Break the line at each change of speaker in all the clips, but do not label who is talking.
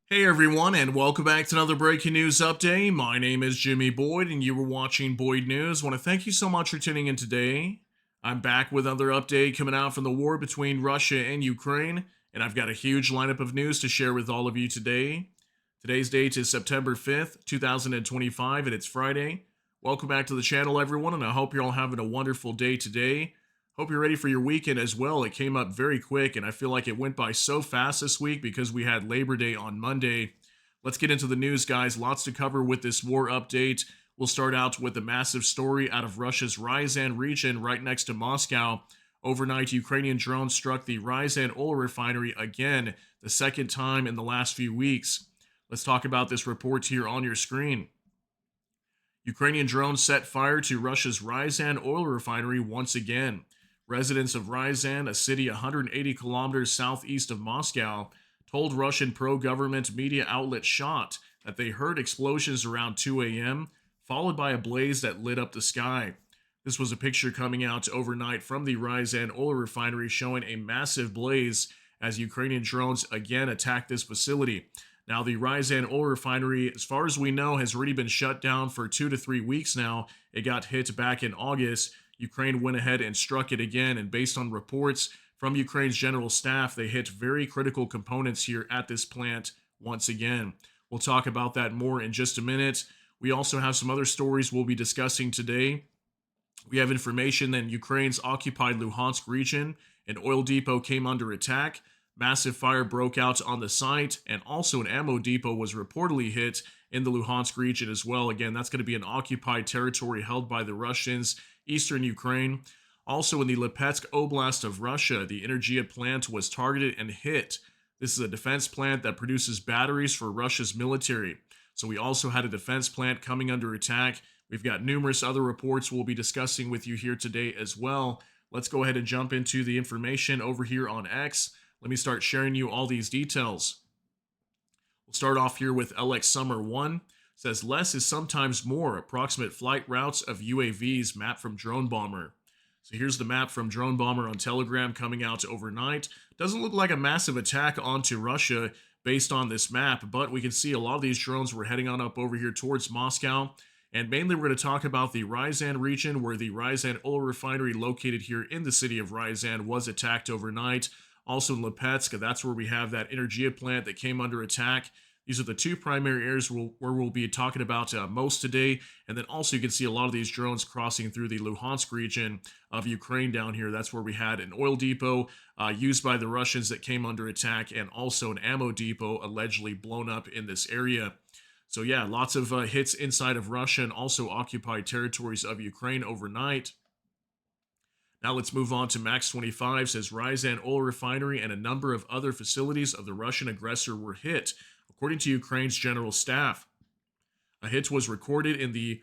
Hey everyone, and welcome back to another breaking news update. My name is Jimmy Boyd, and you were watching Boyd News. Want to thank you so much for tuning in today. I'm back with another update coming out from the war between Russia and Ukraine, and I've got a huge lineup of news to share with all of you today. Today's date is September 5th, 2025, and it's Friday. Welcome back to the channel, everyone, and I hope you're all having a wonderful day today. Hope you're ready for your weekend as well. It came up very quick, and I feel like it went by so fast this week because we had Labor Day on Monday. Let's get into the news, guys. Lots to cover with this war update. We'll start out with a massive story out of Russia's Ryazan region right next to Moscow. Overnight, Ukrainian drones struck the Ryazan oil refinery again, the second time in the last few weeks. Let's talk about this report here on your screen. Ukrainian drones set fire to Russia's Ryazan oil refinery once again. Residents of Ryazan, a city 180 kilometers southeast of Moscow, told Russian pro government media outlet SHOT that they heard explosions around 2 a.m., followed by a blaze that lit up the sky. This was a picture coming out overnight from the Ryazan oil refinery showing a massive blaze as Ukrainian drones again attacked this facility. Now, the Ryazan oil refinery, as far as we know, has already been shut down for 2 to 3 weeks now. It got hit back in August. Ukraine went ahead and struck it again, and based on reports from Ukraine's general staff, they hit very critical components here at this plant once again. We'll talk about that more in just a minute. We also have some other stories we'll be discussing today. We have information that in Ukraine's occupied Luhansk region, an oil depot came under attack. Massive fire broke out on the site, and also an ammo depot was reportedly hit in the Luhansk region as well. Again, that's going to be an occupied territory held by the Russians, eastern Ukraine. Also in the Lipetsk Oblast of Russia, the Energia plant was targeted and hit. This is a defense plant that produces batteries for Russia's military. So we also had a defense plant coming under attack. We've got numerous other reports we'll be discussing with you here today as well. Let's go ahead and jump into the information over here on X. Let me start sharing you all these details. We'll start off here with LX Summer 1. It says less is sometimes more. Approximate flight routes of UAVs map from Drone Bomber. So here's the map from Drone Bomber on Telegram coming out overnight. Doesn't look like a massive attack onto Russia based on this map, but we can see a lot of these drones were heading on up over here towards Moscow. And mainly we're going to talk about the Ryazan region, where the Ryazan oil refinery located here in the city of Ryazan was attacked overnight. Also in Lipetsk, that's where we have that Energia plant that came under attack. These are the two primary areas where we'll be talking about most today. And then also you can see a lot of these drones crossing through the Luhansk region of Ukraine down here. That's where we had an oil depot used by the Russians that came under attack, and also an ammo depot allegedly blown up in this area. So yeah, lots of hits inside of Russia and also occupied territories of Ukraine overnight. Now let's move on to Max 25. Says Ryazan oil refinery and a number of other facilities of the Russian aggressor were hit, according to Ukraine's general staff. A hit was recorded in the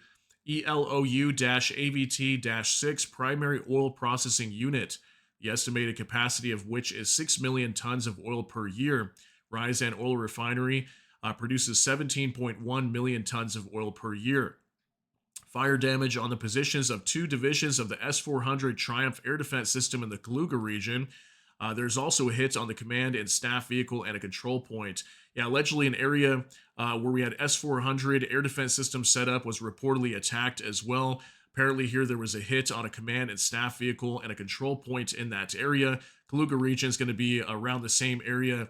ELOU-AVT-6 primary oil processing unit, the estimated capacity of which is 6 million tons of oil per year. Ryazan oil refinery produces 17.1 million tons of oil per year. Fire damage on the positions of two divisions of the S-400 Triumph air defense system in the Kaluga region. There's also a hit on the command and staff vehicle and a control point. Yeah, allegedly an area where we had S-400 air defense system set up was reportedly attacked as well. Apparently here there was a hit on a command and staff vehicle and a control point in that area. Kaluga region is going to be around the same area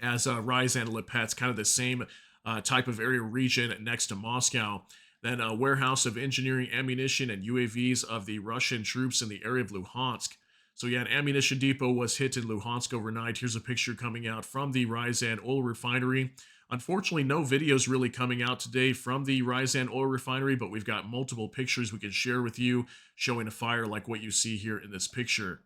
as Ryazan and Lipetsk, kind of the same type of area region next to Moscow. Then a warehouse of engineering, ammunition, and UAVs of the Russian troops in the area of Luhansk. So yeah, an ammunition depot was hit in Luhansk overnight. Here's a picture coming out from the Ryazan oil refinery. Unfortunately, no videos really coming out today from the Ryazan oil refinery, but we've got multiple pictures we can share with you showing a fire like what you see here in this picture.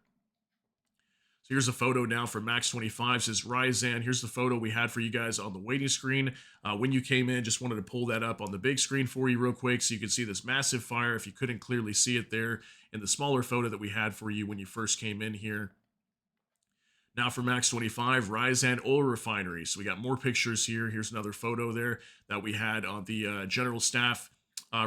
So here's a photo now from Max 25. Says Ryazan. Here's the photo we had for you guys on the waiting screen. When you came in, just wanted to pull that up on the big screen for you real quick so you can see this massive fire if you couldn't clearly see it there in the smaller photo that we had for you when you first came in here. Now for Max 25, Ryazan oil refinery. So we got more pictures here. Here's another photo there that we had on the general staff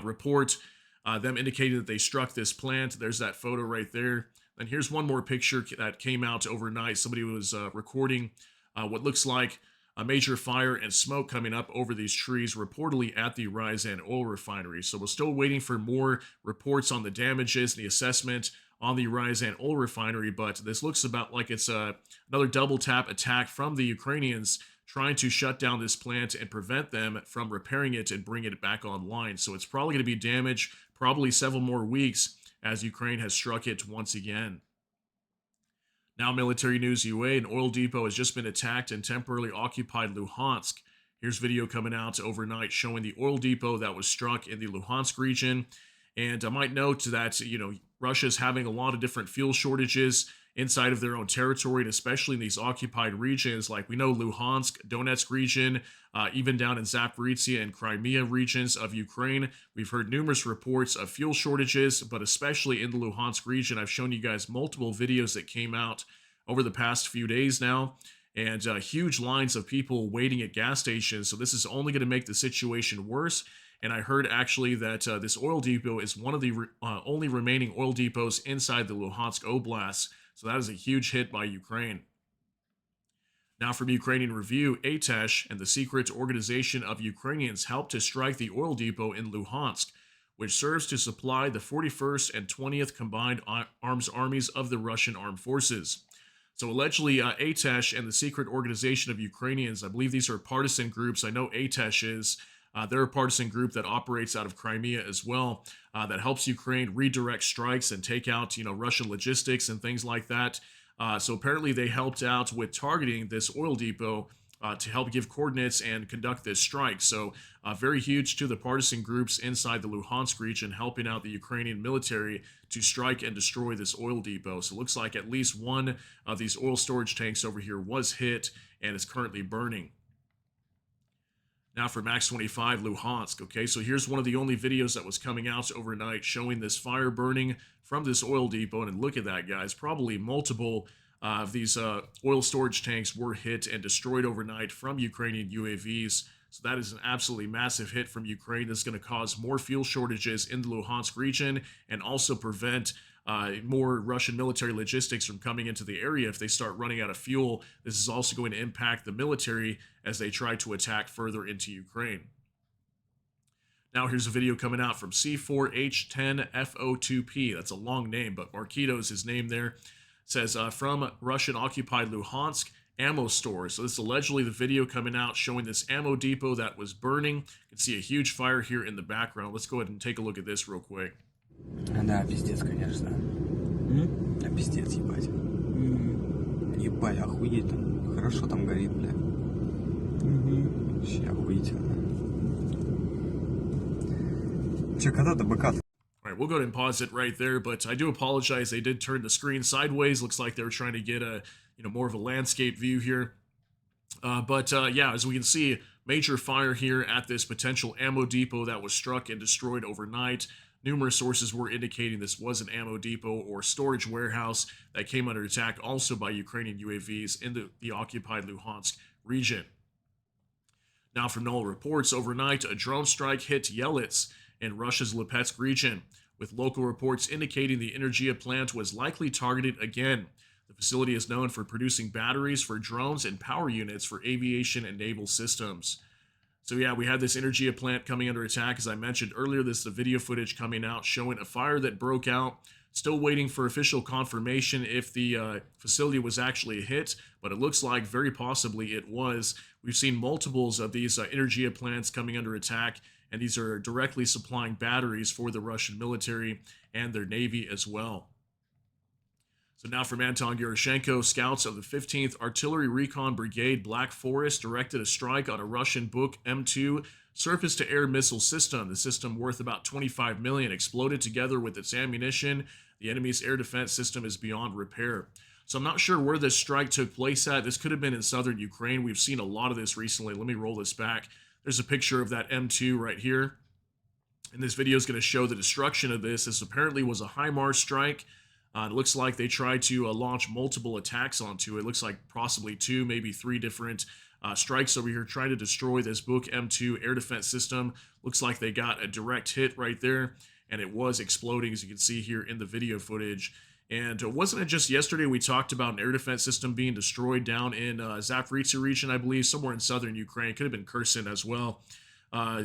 report. Them indicating that they struck this plant. There's that photo right there. And here's one more picture that came out overnight. Somebody was recording what looks like a major fire and smoke coming up over these trees, reportedly at the Ryazan oil refinery. So we're still waiting for more reports on the damages and the assessment on the Ryazan oil refinery, but this looks about like it's another double tap attack from the Ukrainians trying to shut down this plant and prevent them from repairing it and bringing it back online. So it's probably going to be damaged probably several more weeks as Ukraine has struck it once again. Now, military news UA, an oil depot has just been attacked and temporarily occupied Luhansk. Here's video coming out overnight showing the oil depot that was struck in the Luhansk region. And I might note that, Russia's having a lot of different fuel shortages inside of their own territory, and especially in these occupied regions. Like we know Luhansk, Donetsk region, even down in Zaporizhia and Crimea regions of Ukraine. We've heard numerous reports of fuel shortages, but especially in the Luhansk region. I've shown you guys multiple videos that came out over the past few days now, and huge lines of people waiting at gas stations. So this is only going to make the situation worse. And I heard actually that this oil depot is one of the only remaining oil depots inside the Luhansk Oblast. So that is a huge hit by Ukraine. Now from Ukrainian Review, ATESH and the secret organization of Ukrainians helped to strike the oil depot in Luhansk, which serves to supply the 41st and 20th Combined Arms Armies of the Russian Armed Forces. So allegedly, ATESH and the secret organization of Ukrainians, I believe these are partisan groups. I know ATESH is. They're a partisan group that operates out of Crimea as well, that helps Ukraine redirect strikes and take out, Russian logistics and things like that. So apparently they helped out with targeting this oil depot to help give coordinates and conduct this strike. So very huge to the partisan groups inside the Luhansk region, helping out the Ukrainian military to strike and destroy this oil depot. So it looks like at least one of these oil storage tanks over here was hit and is currently burning. Now for Max 25 Luhansk. Okay, so here's one of the only videos that was coming out overnight showing this fire burning from this oil depot. And look at that, guys. Probably multiple of these oil storage tanks were hit and destroyed overnight from Ukrainian UAVs. So that is an absolutely massive hit from Ukraine. That's going to cause more fuel shortages in the Luhansk region and also prevent more Russian military logistics from coming into the area. If they start running out of fuel, this is also going to impact the military as they try to attack further into Ukraine. Now here's a video coming out from C4H10FO2P. That's a long name, but Marquitos, his name there, says from Russian-occupied Luhansk ammo store. So this is allegedly the video coming out showing this ammo depot that was burning. You can see a huge fire here in the background. Let's go ahead and take a look at this real quick.
Да, пиздец, конечно. Да, пиздец, ебать. Ебать, охуеть там. Хорошо там горит, бля. Вообще охуительно. Че, когда до БК?
All right, we'll go ahead and pause it right there, but I do apologize. They did turn the screen sideways. Looks like they were trying to get a, more of a landscape view here. Yeah, as we can see, major fire here at this potential ammo depot that was struck and destroyed overnight. Numerous sources were indicating this was an ammo depot or storage warehouse that came under attack also by Ukrainian UAVs in the occupied Luhansk region. Now from NOL reports, overnight a drone strike hit Yelets in Russia's Lipetsk region, with local reports indicating the Energia plant was likely targeted again. The facility is known for producing batteries for drones and power units for aviation and naval systems. So yeah, we had this Energia plant coming under attack. As I mentioned earlier, this is the video footage coming out showing a fire that broke out. Still waiting for official confirmation if the facility was actually hit, but it looks like very possibly it was. We've seen multiples of these Energia plants coming under attack, and these are directly supplying batteries for the Russian military and their navy as well. So now from Anton Gerashenko, scouts of the 15th Artillery Recon Brigade Black Forest directed a strike on a Russian Buk M2 surface-to-air missile system. The system, worth about $25 million, exploded together with its ammunition. The enemy's air defense system is beyond repair. So I'm not sure where this strike took place at. This could have been in southern Ukraine. We've seen a lot of this recently. Let me roll this back. There's a picture of that M2 right here. And this video is going to show the destruction of this. This apparently was a HIMARS strike. It looks like they tried to launch multiple attacks onto it. It looks like possibly 2, maybe 3 different strikes over here trying to destroy this Buk M2 air defense system. Looks like they got a direct hit right there, and it was exploding, as you can see here in the video footage. And wasn't it just yesterday we talked about an air defense system being destroyed down in Zaporizhia region, I believe, somewhere in southern Ukraine? Could have been Kherson as well.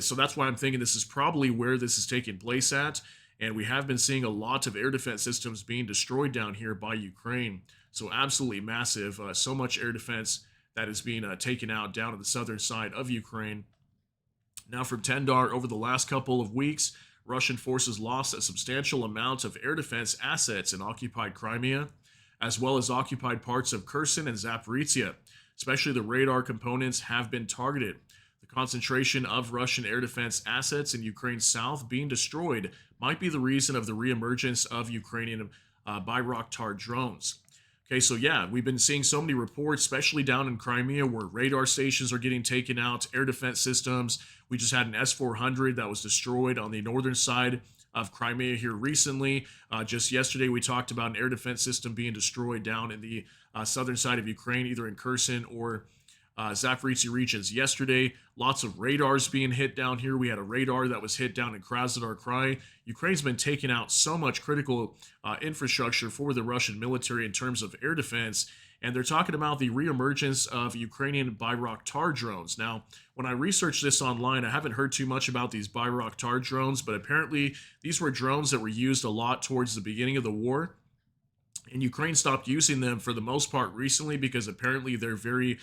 So that's why I'm thinking this is probably where this is taking place at. And we have been seeing a lot of air defense systems being destroyed down here by Ukraine. So absolutely massive. So much air defense that is being taken out down to the southern side of Ukraine. Now, from Tendar, over the last couple of weeks, Russian forces lost a substantial amount of air defense assets in occupied Crimea, as well as occupied parts of Kherson and Zaporizhia. Especially the radar components have been targeted. The concentration of Russian air defense assets in Ukraine's south being destroyed might be the reason of the reemergence of Ukrainian Bayraktar drones. Okay, so yeah, we've been seeing so many reports, especially down in Crimea, where radar stations are getting taken out, air defense systems. We just had an S-400 that was destroyed on the northern side of Crimea here recently. Just yesterday, we talked about an air defense system being destroyed down in the southern side of Ukraine, either in Kherson or Zaporizhia regions yesterday. Lots of radars being hit down here. We had a radar that was hit down in Krasnodar Krai. Ukraine's been taking out so much critical infrastructure for the Russian military in terms of air defense. And they're talking about the reemergence of Ukrainian Bayraktar drones. Now, when I researched this online, I haven't heard too much about these Bayraktar drones, but apparently these were drones that were used a lot towards the beginning of the war. And Ukraine stopped using them for the most part recently because apparently they're very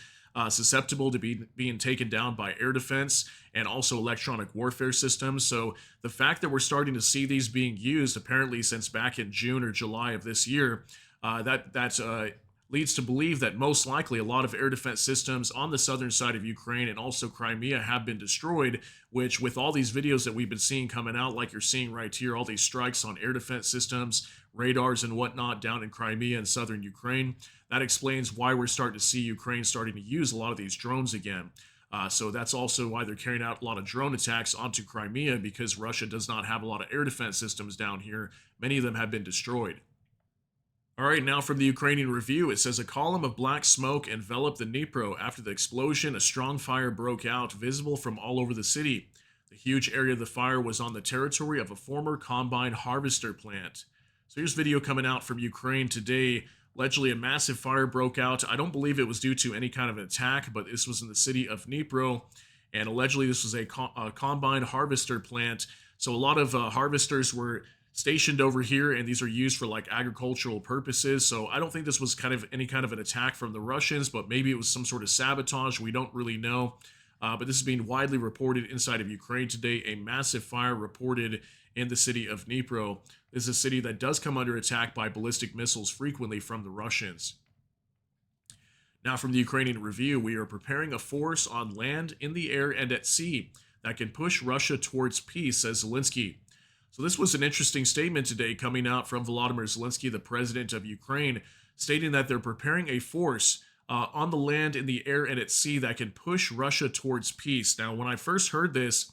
susceptible to being taken down by air defense and also electronic warfare systems. So the fact that we're starting to see these being used apparently since back in June or July of this year, that leads to believe that most likely a lot of air defense systems on the southern side of Ukraine and also Crimea have been destroyed, which with all these videos that we've been seeing coming out, like you're seeing right here, all these strikes on air defense systems, radars and whatnot down in Crimea and southern Ukraine, that explains why we're starting to see Ukraine starting to use a lot of these drones again. So that's also why they're carrying out a lot of drone attacks onto Crimea, because Russia does not have a lot of air defense systems down here. Many of them have been destroyed. All right, now from the Ukrainian Review, it says a column of black smoke enveloped the Dnipro after the explosion. A strong fire broke out, visible from all over the city. The huge area of the fire was on the territory of a former combine harvester plant. So here's video coming out from Ukraine today. Allegedly, a massive fire broke out. I don't believe it was due to any kind of an attack, but this was in the city of Dnipro, and allegedly this was a combine harvester plant. So a lot of harvesters were stationed over here, and these are used for like agricultural purposes. So I don't think this was kind of any kind of an attack from the Russians, but maybe it was some sort of sabotage. We don't really know. But this is being widely reported inside of Ukraine today. A massive fire reported in the city of Dnipro. This is a city that does come under attack by ballistic missiles frequently from the Russians. Now, from the Ukrainian Review, we are preparing a force on land, in the air, and at sea that can push Russia towards peace, says Zelensky. So this was an interesting statement today coming out from Volodymyr Zelensky, the president of Ukraine, stating that they're preparing a force on the land, in the air, and at sea that can push Russia towards peace. Now, when I first heard this,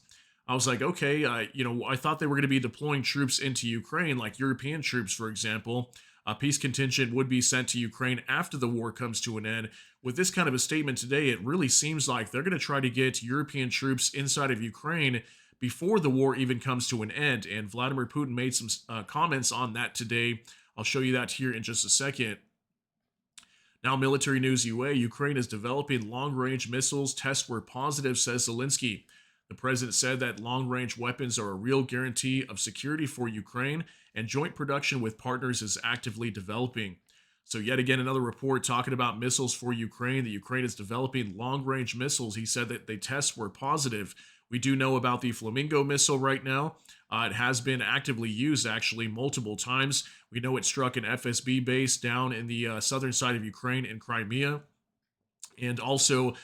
I was like, okay, I thought they were going to be deploying troops into Ukraine, like European troops, for example. A peace contingent would be sent to Ukraine after the war comes to an end. With this kind of a statement today, it really seems like they're going to try to get European troops inside of Ukraine before the war even comes to an end. And Vladimir Putin made some comments on that today. I'll show you that here in just a second. Now, military news UA, Ukraine is developing long-range missiles. Tests were positive, says Zelensky. The president said that long-range weapons are a real guarantee of security for Ukraine, and joint production with partners is actively developing. So yet again, another report talking about missiles for Ukraine. The Ukraine is developing long-range missiles. He said that the tests were positive. We do know about the Flamingo missile right now. It has been actively used, actually, multiple times. We know it struck an FSB base down in the southern side of Ukraine in Crimea. And also,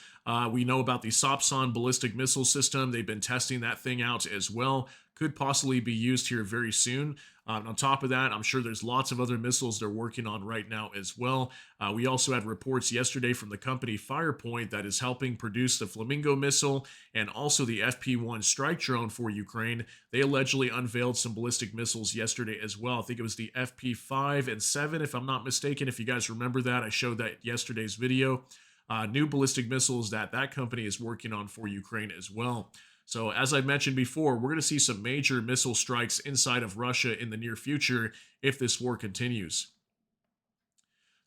we know about the Sopson ballistic missile system. They've been testing that thing out as well. Could possibly be used here very soon. On top of that, I'm sure there's lots of other missiles they're working on right now as well. We also had reports yesterday from the company Firepoint that is helping produce the Flamingo missile and also the FP-1 strike drone for Ukraine. They allegedly unveiled some ballistic missiles yesterday as well. I think it was the FP-5 and 7, if I'm not mistaken. If you guys remember that, I showed that yesterday's video. New ballistic missiles that company is working on for Ukraine as well. So as I mentioned before, we're going to see some major missile strikes inside of Russia in the near future if this war continues.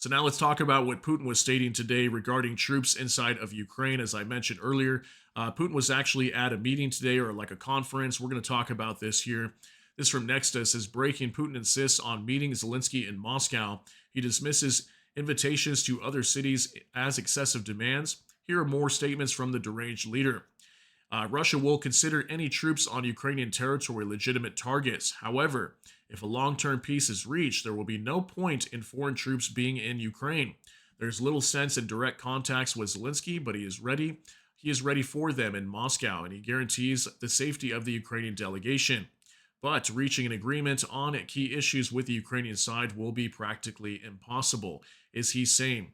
So now let's talk about what Putin was stating today regarding troops inside of Ukraine. As I mentioned earlier, Putin was actually at a meeting today, or like a conference. We're going to talk about this here. This from Nexta says, breaking: Putin insists on meeting Zelensky in Moscow. He dismisses invitations to other cities as excessive demands. Here are more statements from the deranged leader. Russia will consider any troops on Ukrainian territory legitimate targets. However, if a long-term peace is reached, there will be no point in foreign troops being in Ukraine. There's little sense in direct contacts with Zelensky, but he is ready. He is ready for them in Moscow, and he guarantees the safety of the Ukrainian delegation. But reaching an agreement on key issues with the Ukrainian side will be practically impossible, is he saying.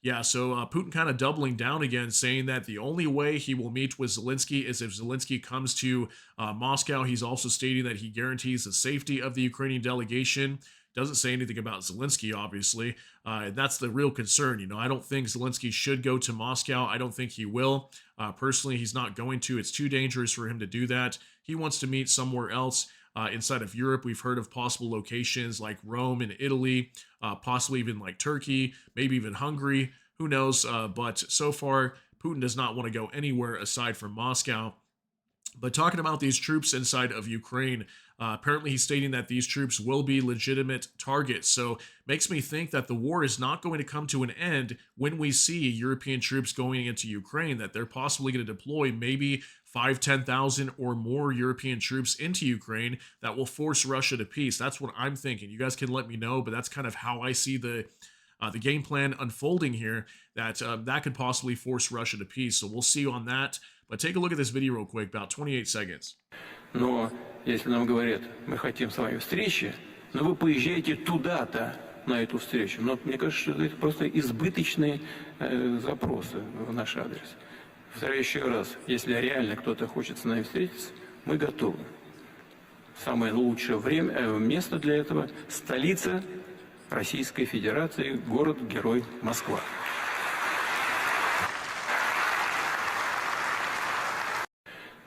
Yeah, so Putin kind of doubling down again, saying that the only way he will meet with Zelensky is if Zelensky comes to Moscow. He's also stating that he guarantees the safety of the Ukrainian delegation. Doesn't say anything about Zelensky, obviously. That's the real concern. I don't think Zelensky should go to Moscow. I don't think he will. Personally, he's not going to. It's too dangerous for him to do that. He wants to meet somewhere else. Inside of Europe, we've heard of possible locations like Rome and Italy, possibly even like Turkey, maybe even Hungary. Who knows? But so far, Putin does not want to go anywhere aside from Moscow. But talking about these troops inside of Ukraine, apparently he's stating that these troops will be legitimate targets. So makes me think that the war is not going to come to an end when we see European troops going into Ukraine, that they're possibly going to deploy maybe 10,000 or more European troops into Ukraine that will force Russia to peace. That's what I'm thinking. You guys can let me know, but that's kind of how I see the game plan unfolding here, that that could possibly force Russia to peace. So we'll see on that. But take a look at this video real quick, about 28 seconds.
Но если нам говорят, мы хотим с вами встречи, но вы поезжаете туда-то, на эту встречу. Но мне кажется, что это просто избыточные запросы в наш адрес. Повторяю еще раз, если реально кто-то хочет с нами встретиться, мы готовы. Самое лучшее место для этого – столица Российской Федерации, город-герой Москва.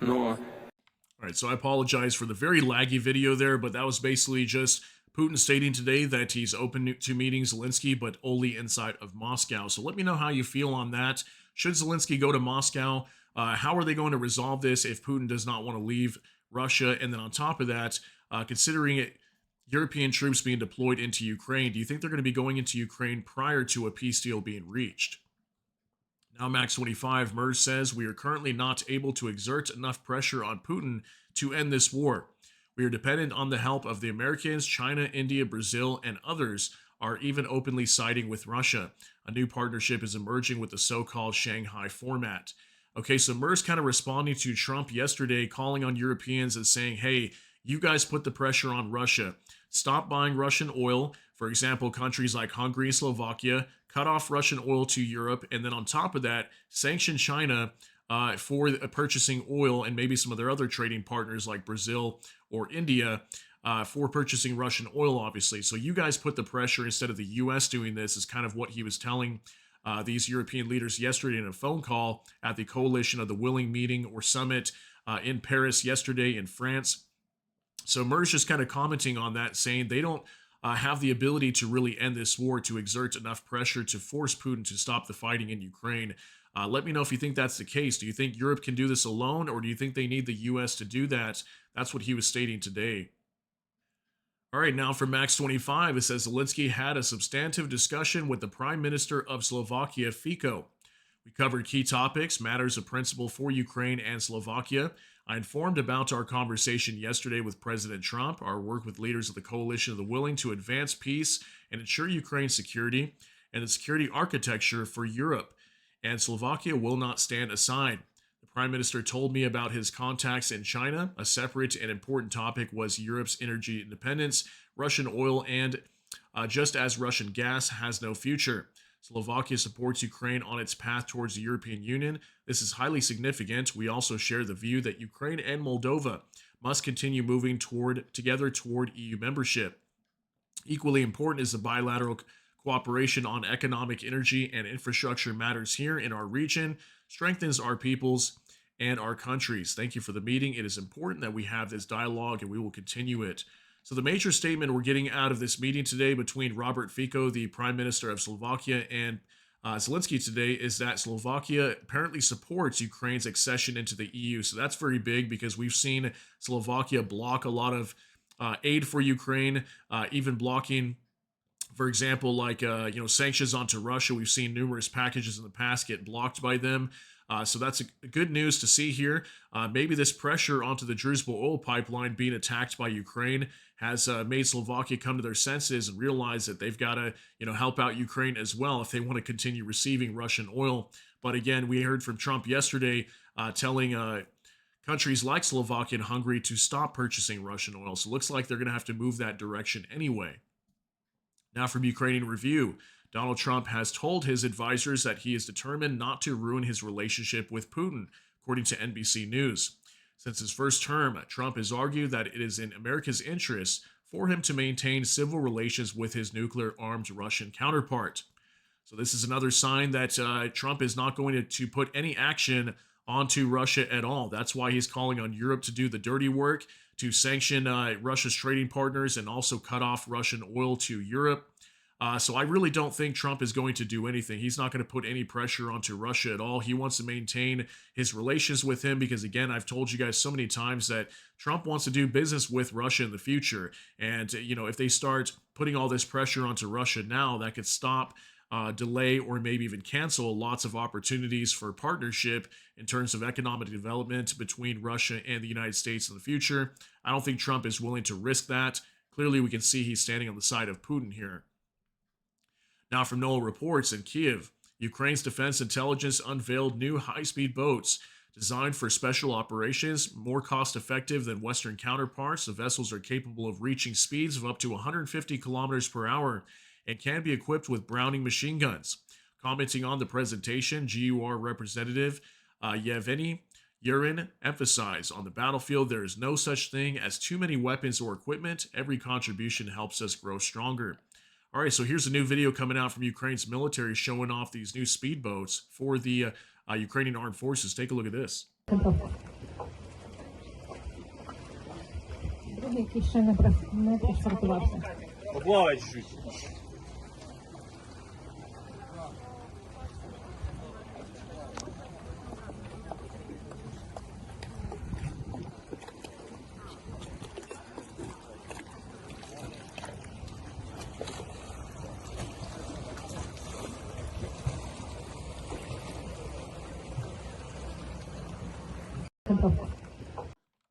All right, so I apologize for the very laggy video there, but that was basically just Putin stating today that he's open to meeting Zelensky, but only inside of Moscow. So let me know how you feel on that. Should Zelensky go to Moscow? How are they going to resolve this if Putin does not want to leave Russia? And then on top of that, considering European troops being deployed into Ukraine, do you think they're going to be going into Ukraine prior to a peace deal being reached? Now, Max25 Mers says, we are currently not able to exert enough pressure on Putin to end this war. We are dependent on the help of the Americans, China, India, Brazil, and others are even openly siding with Russia. A new partnership is emerging with the so-called Shanghai format. Okay, so Mers kind of responding to Trump yesterday, calling on Europeans and saying, hey, you guys put the pressure on Russia. Stop buying Russian oil. For example, countries like Hungary and Slovakia cut off Russian oil to Europe, and then on top of that, sanction China for purchasing oil, and maybe some of their other trading partners like Brazil or India for purchasing Russian oil, obviously. So you guys put the pressure instead of the U.S. doing this, is kind of what he was telling these European leaders yesterday in a phone call at the Coalition of the Willing meeting or summit in Paris yesterday in France. So Mers just kind of commenting on that, saying they don't have the ability to really end this war, to exert enough pressure to force Putin to stop the fighting in Ukraine. Let me know if you think that's the case. Do you think Europe can do this alone, or do you think they need the U.S. to do that? That's what he was stating today. All right, now from Max25, it says Zelensky had a substantive discussion with the Prime Minister of Slovakia, Fico. We covered key topics, matters of principle for Ukraine and Slovakia. I informed about our conversation yesterday with President Trump, our work with leaders of the Coalition of the Willing to advance peace and ensure Ukraine's security, and the security architecture for Europe. And Slovakia will not stand aside. The Prime Minister told me about his contacts in China. A separate and important topic was Europe's energy independence, Russian oil, and just as Russian gas has no future. Slovakia supports Ukraine on its path towards the European Union. This is highly significant. We also share the view that Ukraine and Moldova must continue moving together toward EU membership. Equally important is the bilateral cooperation on economic, energy, and infrastructure matters here in our region, strengthens our peoples and our countries. Thank you for the meeting. It is important that we have this dialogue, and we will continue it. So the major statement we're getting out of this meeting today between Robert Fico, the Prime Minister of Slovakia, and Zelensky today is that Slovakia apparently supports Ukraine's accession into the EU. So that's very big because we've seen Slovakia block a lot of aid for Ukraine, even blocking, for example, like sanctions onto Russia. We've seen numerous packages in the past get blocked by them. So that's a good news to see here. Maybe this pressure onto the Druzhba oil pipeline being attacked by Ukraine has made Slovakia come to their senses and realize that they've got to help out Ukraine as well if they want to continue receiving Russian oil. But again, we heard from Trump yesterday telling countries like Slovakia and Hungary to stop purchasing Russian oil. So it looks like they're going to have to move that direction anyway. Now from Ukrainian Review, Donald Trump has told his advisors that he is determined not to ruin his relationship with Putin, according to NBC News. Since his first term, Trump has argued that it is in America's interest for him to maintain civil relations with his nuclear-armed Russian counterpart. So this is another sign that Trump is not going to put any action onto Russia at all. That's why he's calling on Europe to do the dirty work, to sanction Russia's trading partners and also cut off Russian oil to Europe. So I really don't think Trump is going to do anything. He's not going to put any pressure onto Russia at all. He wants to maintain his relations with him because, again, I've told you guys so many times that Trump wants to do business with Russia in the future. And, if they start putting all this pressure onto Russia now, that could stop, delay, or maybe even cancel lots of opportunities for partnership in terms of economic development between Russia and the United States in the future. I don't think Trump is willing to risk that. Clearly, we can see he's standing on the side of Putin here. Now from NOAA reports in Kyiv, Ukraine's defense intelligence unveiled new high-speed boats designed for special operations, more cost-effective than Western counterparts. The vessels are capable of reaching speeds of up to 150 kilometers per hour and can be equipped with Browning machine guns. Commenting on the presentation, GUR representative Yevgeny Yurin emphasized, on the battlefield, there is no such thing as too many weapons or equipment. Every contribution helps us grow stronger. All right, so here's a new video coming out from Ukraine's military showing off these new speedboats for the Ukrainian armed forces. Take a look at this.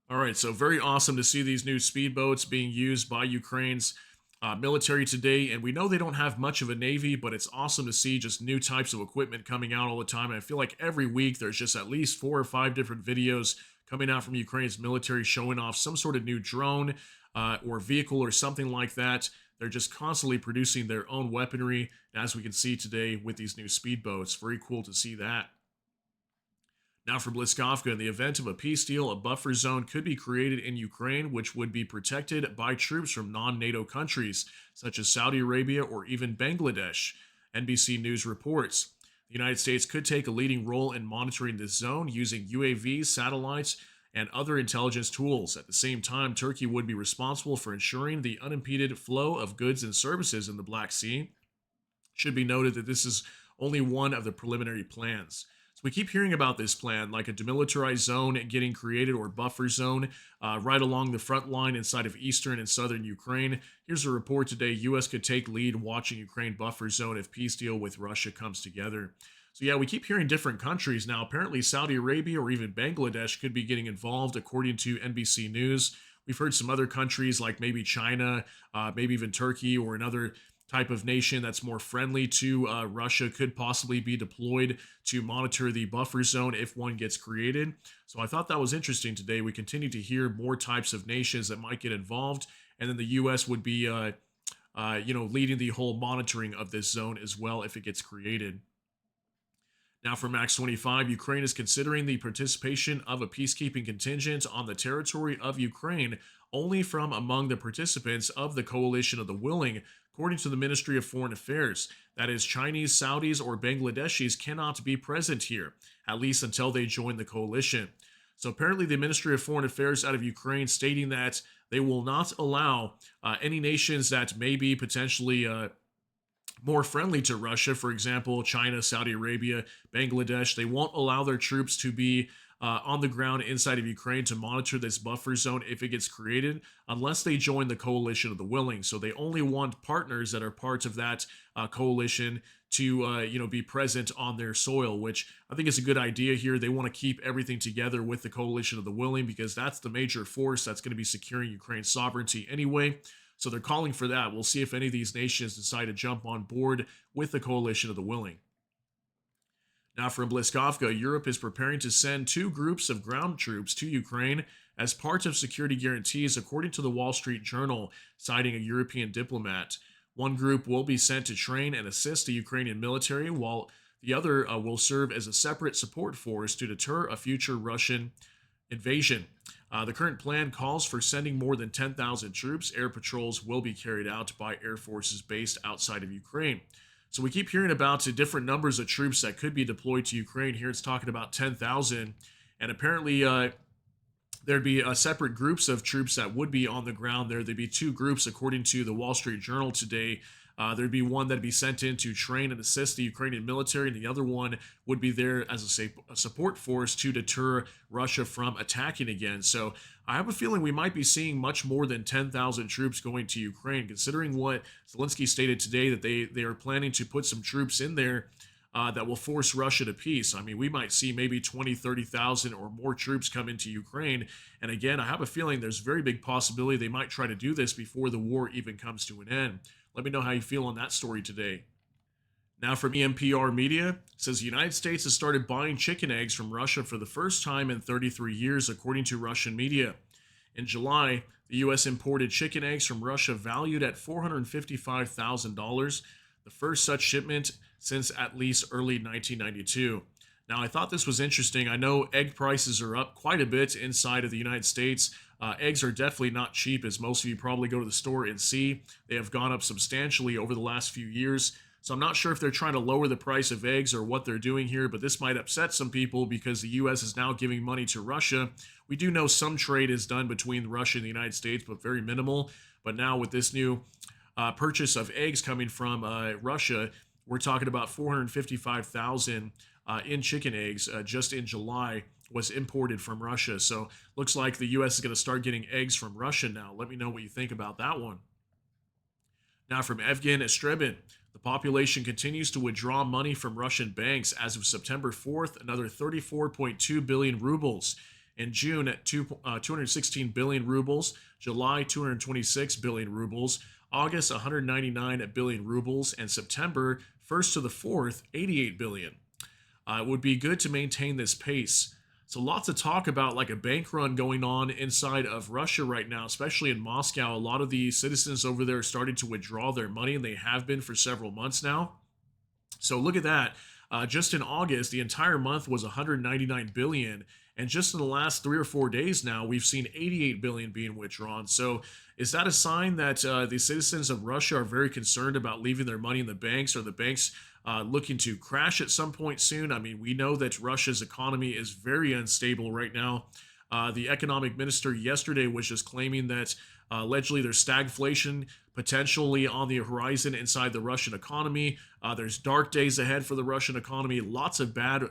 All right, so very awesome to see these new speedboats being used by Ukraine's military today. And we know they don't have much of a navy, but it's awesome to see just new types of equipment coming out all the time. And I feel like every week there's just at least 4 or 5 different videos coming out from Ukraine's military showing off some sort of new drone or vehicle or something like that. They're just constantly producing their own weaponry, as we can see today with these new speedboats. Very cool to see that. Now for Bliskovka, in the event of a peace deal, a buffer zone could be created in Ukraine, which would be protected by troops from non-NATO countries, such as Saudi Arabia or even Bangladesh, NBC News reports. The United States could take a leading role in monitoring this zone using UAVs, satellites, and other intelligence tools. At the same time, Turkey would be responsible for ensuring the unimpeded flow of goods and services in the Black Sea. It should be noted that this is only one of the preliminary plans. We keep hearing about this plan, like a demilitarized zone getting created or buffer zone right along the front line inside of eastern and southern Ukraine. Here's a report today. U.S. could take lead watching Ukraine buffer zone if peace deal with Russia comes together. So yeah, we keep hearing different countries now. Apparently Saudi Arabia or even Bangladesh could be getting involved, according to NBC News. We've heard some other countries like maybe China, maybe even Turkey or another type of nation that's more friendly to Russia could possibly be deployed to monitor the buffer zone if one gets created. So I thought that was interesting today. We continue to hear more types of nations that might get involved, and then the U.S. would be, leading the whole monitoring of this zone as well if it gets created. Now for Max 25, Ukraine is considering the participation of a peacekeeping contingent on the territory of Ukraine only from among the participants of the Coalition of the Willing, according to the Ministry of Foreign Affairs. That is, Chinese, Saudis, or Bangladeshis cannot be present here, at least until they join the coalition. So apparently, the Ministry of Foreign Affairs out of Ukraine stating that they will not allow any nations that may be potentially more friendly to Russia, for example, China, Saudi Arabia, Bangladesh. They won't allow their troops to be on the ground inside of Ukraine to monitor this buffer zone if it gets created, unless they join the coalition of the willing. So they only want partners that are parts of that coalition to be present on their soil, which I think is a good idea here. They want to keep everything together with the coalition of the willing because that's the major force that's going to be securing Ukraine's sovereignty anyway. So they're calling for that. We'll see if any of these nations decide to jump on board with the coalition of the willing. Now, from Bliskovka, Europe is preparing to send 2 groups of ground troops to Ukraine as part of security guarantees, according to the Wall Street Journal, citing a European diplomat. One group will be sent to train and assist the Ukrainian military, while the other will serve as a separate support force to deter a future Russian invasion. The current plan calls for sending more than 10,000 troops. Air patrols will be carried out by air forces based outside of Ukraine. So we keep hearing about different numbers of troops that could be deployed to Ukraine. Here it's talking about 10,000. And apparently there'd be separate groups of troops that would be on the ground there. There'd be 2 groups, according to the Wall Street Journal today. There'd be one that'd be sent in to train and assist the Ukrainian military, and the other one would be there as a support force to deter Russia from attacking again. So I have a feeling we might be seeing much more than 10,000 troops going to Ukraine, considering what Zelensky stated today, that they are planning to put some troops in there that will force Russia to peace. I mean, we might see maybe 20, 30,000 or more troops come into Ukraine. And again, I have a feeling there's a very big possibility they might try to do this before the war even comes to an end. Let me know how you feel on that story today. Now from EMPR Media, it says the United States has started buying chicken eggs from Russia for the first time in 33 years, according to Russian media. In July, the U.S. imported chicken eggs from Russia valued at $455,000, the first such shipment since at least early 1992. Now, I thought this was interesting. I know egg prices are up quite a bit inside of the United States. Eggs are definitely not cheap, as most of you probably go to the store and see. They have gone up substantially over the last few years. So I'm not sure if they're trying to lower the price of eggs or what they're doing here, but this might upset some people because the U.S. is now giving money to Russia. We do know some trade is done between Russia and the United States, but very minimal. But now with this new purchase of eggs coming from Russia, we're talking about 455,000 in chicken eggs just in July was imported from Russia. So looks like the U.S. is going to start getting eggs from Russia now. Let me know what you think about that one. Now from Evgen Estrebin, the population continues to withdraw money from Russian banks. As of September 4th, another 34.2 billion rubles. In June, at 216 billion rubles. July, 226 billion rubles. August, 199 billion rubles. And September, 1st to the 4th, 88 billion. It would be good to maintain this pace. So lots of talk about like a bank run going on inside of Russia right now, especially in Moscow. A lot of the citizens over there are starting to withdraw their money, and they have been for several months now. So look at that. Just in August, the entire month was 199 billion. And just in the last 3 or 4 days now, we've seen 88 billion being withdrawn. So is that a sign that the citizens of Russia are very concerned about leaving their money in the banks? Or the banks looking to crash at some point soon? I mean, we know that Russia's economy is very unstable right now. The economic minister yesterday was just claiming that allegedly there's stagflation potentially on the horizon inside the Russian economy. There's dark days ahead for the Russian economy. Lots of bad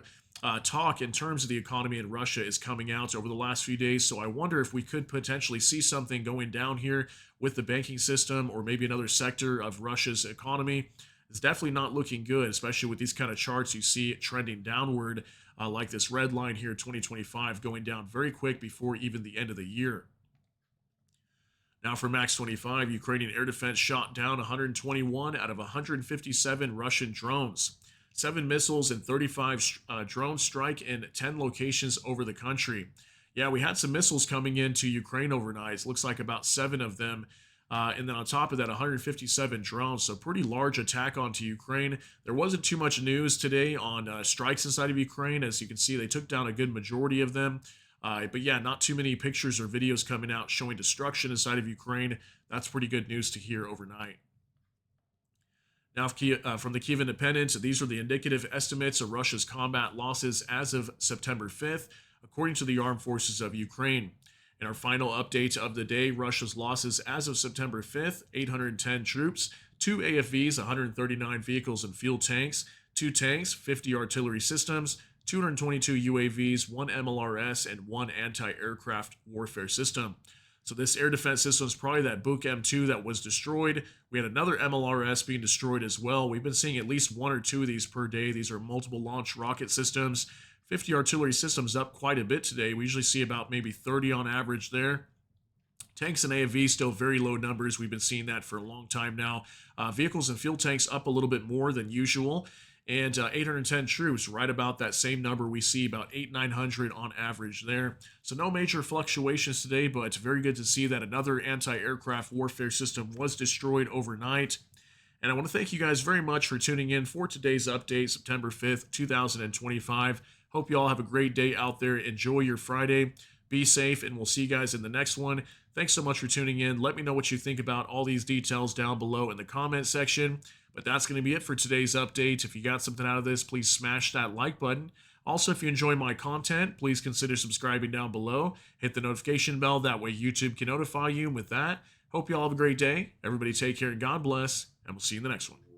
talk in terms of the economy in Russia is coming out over the last few days. So I wonder if we could potentially see something going down here with the banking system or maybe another sector of Russia's economy. It's definitely not looking good, especially with these kind of charts you see it trending downward, like this red line here, 2025, going down very quick before even the end of the year. Now for Max 25, Ukrainian air defense shot down 121 out of 157 Russian drones. 7 missiles and 35 drone strike in 10 locations over the country. Yeah, we had some missiles coming into Ukraine overnight. It looks like about 7 of them. And then on top of that, 157 drones. So pretty large attack onto Ukraine. There wasn't too much news today on strikes inside of Ukraine. As you can see, they took down a good majority of them. But yeah, not too many pictures or videos coming out showing destruction inside of Ukraine. That's pretty good news to hear overnight. Now, from the Kyiv Independent, these are the indicative estimates of Russia's combat losses as of September 5th. according to the Armed Forces of Ukraine. In our final update of the day, Russia's losses as of September 5th, 810 troops, 2 AFVs, 139 vehicles and fuel tanks, 2 tanks, 50 artillery systems, 222 UAVs, 1 MLRS, and 1 anti-aircraft warfare system. So this air defense system is probably that Buk M2 that was destroyed. We had another MLRS being destroyed as well. We've been seeing at least 1 or 2 of these per day. These are multiple launch rocket systems. 50 artillery systems up quite a bit today. We usually see about maybe 30 on average there. Tanks and AFV still very low numbers. We've been seeing that for a long time now. Vehicles and fuel tanks up a little bit more than usual. And 810 troops, right about that same number we see, about 900 on average there. So no major fluctuations today, but it's very good to see that another anti-aircraft warfare system was destroyed overnight. And I want to thank you guys very much for tuning in for today's update, September 5th, 2025. Hope you all have a great day out there. Enjoy your Friday. Be safe, and we'll see you guys in the next one. Thanks so much for tuning in. Let me know what you think about all these details down below in the comment section. But that's going to be it for today's update. If you got something out of this, please smash that like button. Also, if you enjoy my content, please consider subscribing down below. Hit the notification bell. That way YouTube can notify you. And with that, hope you all have a great day. Everybody take care and God bless. And we'll see you in the next one.